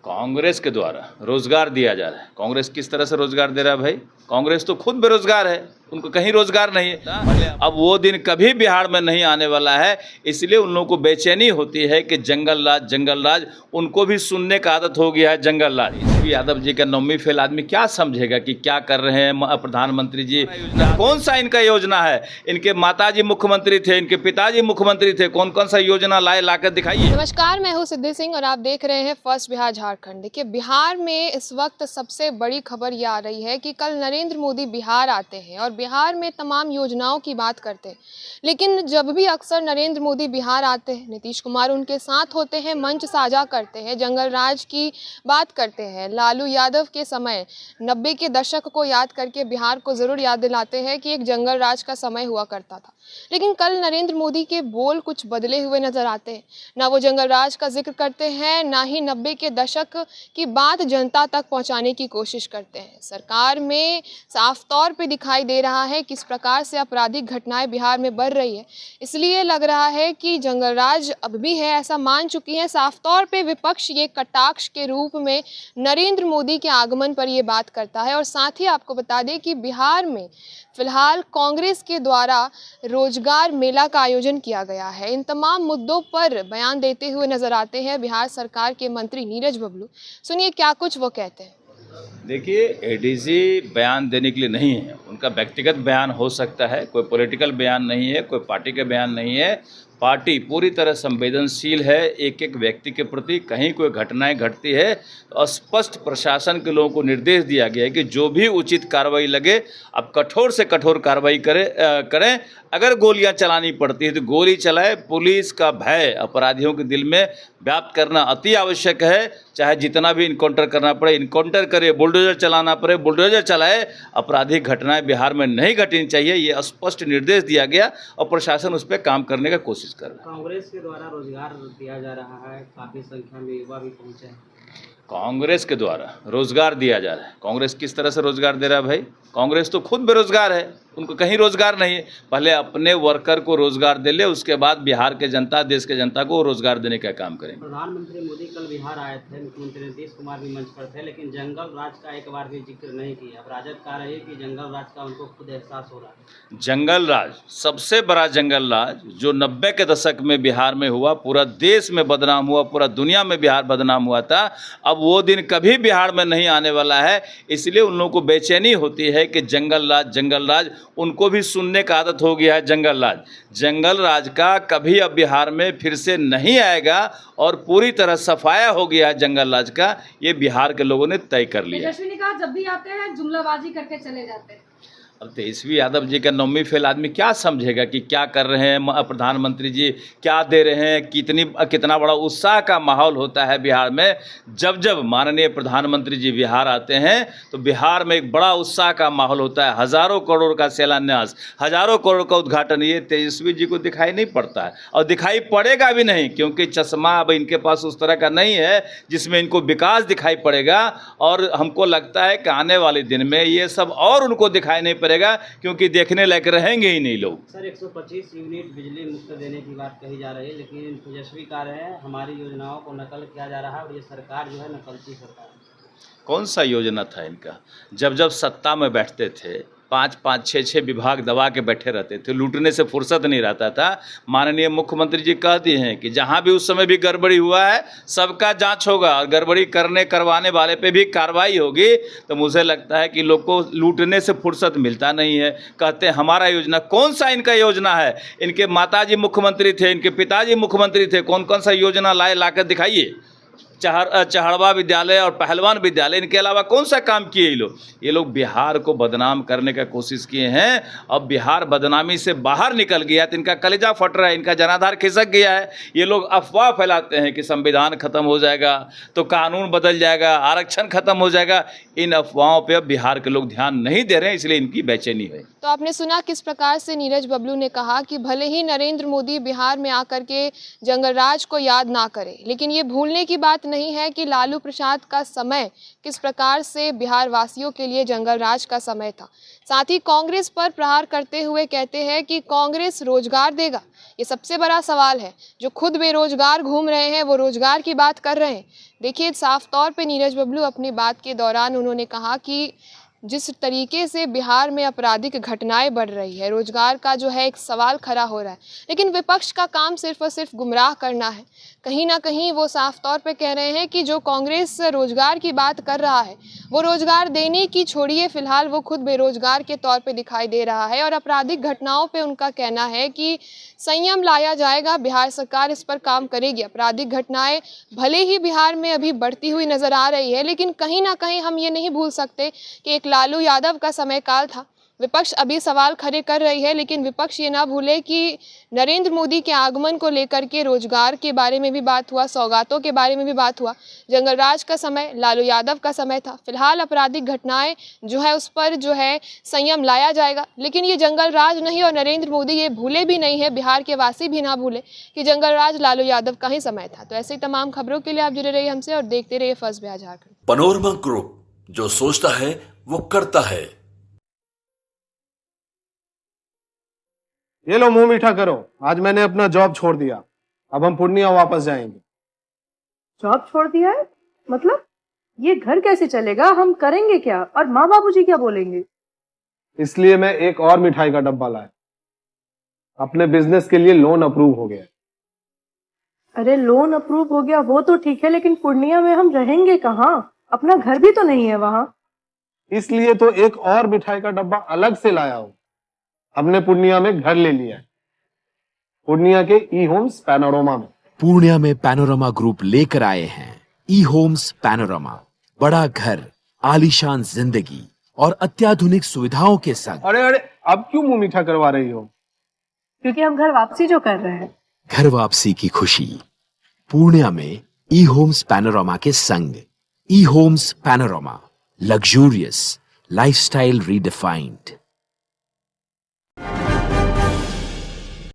कांग्रेस के द्वारा रोजगार दिया जा रहा है। कांग्रेस किस तरह से रोजगार दे रहा है भाई? कांग्रेस तो खुद बेरोजगार है, उनको कहीं रोजगार नहीं है। अब वो दिन कभी बिहार में नहीं आने वाला है, इसलिए उन लोगों को बेचैनी होती है कि जंगल राज उनको भी सुनने का आदत हो गया है। जंगल राज यादव जी का नौवीं फेल आदमी क्या समझेगा कि क्या कर रहे हैं प्रधानमंत्री जी? कौन सा इनका योजना है? इनके माताजी मुख्यमंत्री थे, इनके पिताजी मुख्यमंत्री थे, कौन कौन सा योजना लाए, लाकर दिखाइए। नमस्कार, मैं हूं सिद्धि सिंह और आप देख रहे हैं फर्स्ट बिहार झारखंड। देखिए, बिहार में इस वक्त सबसे बड़ी खबर ये आ रही है कि कल नरेंद्र मोदी बिहार आते हैं और बिहार में तमाम योजनाओं की बात करते हैं। लेकिन जब भी अक्सर नरेंद्र मोदी बिहार आते हैं, नीतीश कुमार उनके साथ होते हैं, मंच साझा करते हैं, जंगल राज की बात करते हैं, लालू यादव के समय 90 के दशक को याद करके बिहार को ज़रूर याद दिलाते हैं कि एक जंगल राज का समय हुआ करता था। लेकिन कल नरेंद्र मोदी के बोल कुछ बदले हुए नजर आते हैं। ना वो जंगल राज का जिक्र करते हैं, ना ही 90 के दशक की बात जनता तक पहुंचाने की कोशिश करते हैं। सरकार में साफ तौर पे दिखाई दे रहा है किस प्रकार से आपराधिक घटनाएं बिहार में बढ़ रही है। इसलिए लग रहा है कि जंगल राज अब भी है, ऐसा मान चुकी है। साफ तौर पे विपक्ष ये कटाक्ष के रूप में नरेंद्र मोदी के आगमन पर ये बात करता है। और साथ ही आपको बता दें कि बिहार में फिलहाल कांग्रेस के द्वारा रोजगार मेला का आयोजन किया गया है। इन तमाम मुद्दों पर बयान देते हुए नजर आते हैं बिहार सरकार के मंत्री नीरज बबलू। सुनिए क्या कुछ वो कहते हैं। देखिए, एडीजी बयान देने के लिए नहीं है, उनका व्यक्तिगत बयान हो सकता है, कोई पॉलिटिकल बयान नहीं है, कोई पार्टी का बयान नहीं है। पार्टी पूरी तरह संवेदनशील है एक एक व्यक्ति के प्रति। कहीं कोई घटनाएं घटती है तो स्पष्ट प्रशासन के लोगों को निर्देश दिया गया है कि जो भी उचित कार्रवाई लगे, अब कठोर से कठोर कार्रवाई करें। अगर गोलियां चलानी पड़ती है तो गोली चलाए। पुलिस का भय अपराधियों के दिल में व्याप्त करना अति आवश्यक है। चाहे जितना भी इनकाउंटर करना पड़े इनकाउंटर करे, बुलडोजर चलाना पड़े बुलडोजर चलाए। आपराधिक घटनाएं बिहार में नहीं घटनी चाहिए, ये स्पष्ट निर्देश दिया गया और प्रशासन उस पर काम करने का कोशिश कर रहा है। कांग्रेस के द्वारा रोजगार दिया जा रहा है, काफी संख्या में युवा भी पहुंचे हैं। कांग्रेस के द्वारा रोजगार दिया जा रहा है। कांग्रेस किस तरह से रोजगार दे रहा है भाई? कांग्रेस तो खुद बेरोजगार है, उनको कहीं रोजगार नहीं है। पहले अपने वर्कर को रोजगार दे ले, उसके बाद बिहार के जनता, देश के जनता को रोजगार देने का काम करेंगे। प्रधानमंत्री मोदी कल बिहार आए थे, मुख्यमंत्री नीतीश कुमार भी मंच पर थे, लेकिन जंगल राज का एक बार भी जिक्र नहीं किया। अब राजद कह रही है कि जंगल राज का उनको खुद एहसास हो रहा है। जंगल राज, सबसे बड़ा जंगल राज जो 90 के दशक में बिहार में हुआ, पूरा देश में बदनाम हुआ, पूरा दुनिया में बिहार बदनाम हुआ था। अब वो दिन कभी बिहार में नहीं आने वाला है, इसलिए उन लोगों को बेचैनी होती है कि जंगल राज उनको भी सुनने का आदत हो गया है। जंगल राज का कभी अब बिहार में फिर से नहीं आएगा और पूरी तरह सफाया हो गया है जंगल राज का। ये बिहार के लोगों ने तय कर लिया। तेजस्वी ने कहा जब भी आते हैं जुमलाबाजी करके चले जाते हैं। अब तेजस्वी यादव जी का नौवीं फेल आदमी क्या समझेगा कि क्या कर रहे हैं प्रधानमंत्री जी, क्या दे रहे हैं? कितना बड़ा उत्साह का माहौल होता है बिहार में। जब जब माननीय प्रधानमंत्री जी बिहार आते हैं तो बिहार में एक बड़ा उत्साह का माहौल होता है। हज़ारों करोड़ का शिलान्यास, हज़ारों करोड़ का उद्घाटन, ये तेजस्वी जी को दिखाई नहीं पड़ता है और दिखाई पड़ेगा भी नहीं, क्योंकि चश्मा अब इनके पास उस तरह का नहीं है जिसमें इनको विकास दिखाई पड़ेगा। और हमको लगता है कि आने वाले दिन में ये सब और उनको दिखाई नहीं, क्योंकि देखने लायक रहेंगे ही नहीं लोग। सर, 125 यूनिट बिजली मुफ्त देने की बात कही जा रही है, लेकिन तेजस्वी कह रहे हैं हमारी योजनाओं को नकल किया जा रहा है और ये सरकार जो है नकलची सरकार है। कौन सा योजना था इनका? जब सत्ता में बैठते थे 5-5, 6-6 विभाग दबा के बैठे रहते थे, लूटने से फुर्सत नहीं रहता था। माननीय मुख्यमंत्री जी कहते हैं कि जहां भी उस समय भी गड़बड़ी हुआ है सबका जांच होगा और गड़बड़ी करवाने वाले पे भी कार्रवाई होगी। तो मुझे लगता है कि लोग को लूटने से फुर्सत मिलता नहीं है। कहते हैं हमारा योजना, कौन सा इनका योजना है? इनके माताजी मुख्यमंत्री थे, इनके पिताजी मुख्यमंत्री थे, कौन कौन सा योजना लाकर दिखाइए। चहड़वा विद्यालय और पहलवान विद्यालय, इनके अलावा कौन सा काम किए ये लोग बिहार को बदनाम करने का कोशिश किए हैं। अब बिहार बदनामी से बाहर निकल गया तो इनका कलेजा फट रहा है, इनका जनाधार खिसक गया है। ये लोग अफवाह फैलाते हैं कि संविधान खत्म हो जाएगा तो कानून बदल जाएगा, आरक्षण खत्म हो जाएगा। इन अफवाहों पर अब बिहार के लोग ध्यान नहीं दे रहे हैं, इसलिए इनकी बेचैनी है। तो आपने सुना किस प्रकार से नीरज बबलू ने कहा कि भले ही नरेंद्र मोदी बिहार में आकर के जंगल राज को याद ना करे, लेकिन ये भूलने की बात नहीं है कि लालू प्रसाद का समय किस प्रकार से बिहार वासियों के लिए जंगल राज का समय था। साथ ही कांग्रेस पर प्रहार करते हुए कहते हैं कि कांग्रेस रोजगार देगा। ये सबसे बड़ा सवाल है। जो खुद बेरोजगार घूम रहे हैं वो रोजगार की बात कर रहे हैं। देखिए, साफ तौर पे नीरज बबलू अपनी बात के दौरान उन्होंने कहा कि जिस तरीके से बिहार में आपराधिक घटनाएं बढ़ रही है, रोजगार का जो है एक सवाल खड़ा हो रहा है, लेकिन विपक्ष का काम सिर्फ और सिर्फ गुमराह करना है। कहीं ना कहीं वो साफ तौर पे कह रहे हैं कि जो कांग्रेस रोजगार की बात कर रहा है वो रोजगार देने की छोड़िए, फिलहाल वो खुद बेरोजगार के तौर पे दिखाई दे रहा है। और आपराधिक घटनाओं पे उनका कहना है कि संयम लाया जाएगा, बिहार सरकार इस पर काम करेगी। आपराधिक घटनाएं भले ही बिहार में अभी बढ़ती हुई नजर आ रही है, लेकिन कहीं ना कहीं हम ये नहीं भूल सकते कि एक लालू यादव का समय काल था। विपक्ष अभी सवाल खड़े कर रही है, लेकिन विपक्ष ये ना भूले कि नरेंद्र मोदी के आगमन को लेकर के रोजगार के बारे में भी बात हुआ, सौगातों के बारे में भी बात हुआ। जंगल राज का समय लालू यादव का समय था। फिलहाल आपराधिक घटनाएं जो है उस पर जो है संयम लाया जाएगा, लेकिन ये जंगल राज नहीं, और नरेंद्र मोदी ये भूले भी नहीं है, बिहार के वासी भी ना भूले कि जंगल राज लालू यादव का ही समय था। तो ऐसे ही तमाम खबरों के लिए आप जुड़े रहिए हमसे और देखते रहिए first Bihar Jharkhand. Panorama group, जो सोचता है वो करता है। ये लो, मुंह मीठा करो। आज मैंने अपना जॉब छोड़ दिया, अब हम पूर्णिया वापस जाएंगे। जॉब छोड़ दिया है? मतलब ये घर कैसे चलेगा? हम करेंगे क्या? और माँ बाबूजी क्या बोलेंगे? इसलिए मैं एक और मिठाई का डब्बा लाया। अपने बिजनेस के लिए लोन अप्रूव हो गया। अरे लोन अप्रूव हो गया वो तो ठीक है, लेकिन पूर्णिया में हम रहेंगे कहाँ? अपना घर भी तो नहीं है वहाँ। इसलिए तो एक और मिठाई का डब्बा अलग से लाया हूँ। हमने पूर्णिया में घर ले लिया है, पूर्णिया के ई होम्स पैनोरमा में। पूर्णिया में पैनोरमा ग्रुप लेकर आए हैं ई होम्स पैनोरमा। बड़ा घर, आलीशान जिंदगी और अत्याधुनिक सुविधाओं के संग। अरे अरे, अब क्यों मुंह मीठा करवा रही हो? क्योंकि हम घर वापसी जो कर रहे हैं। घर वापसी की खुशी पूर्णिया में ई होम्स पैनोरमा के संग। E homes panorama, luxurious lifestyle redefined.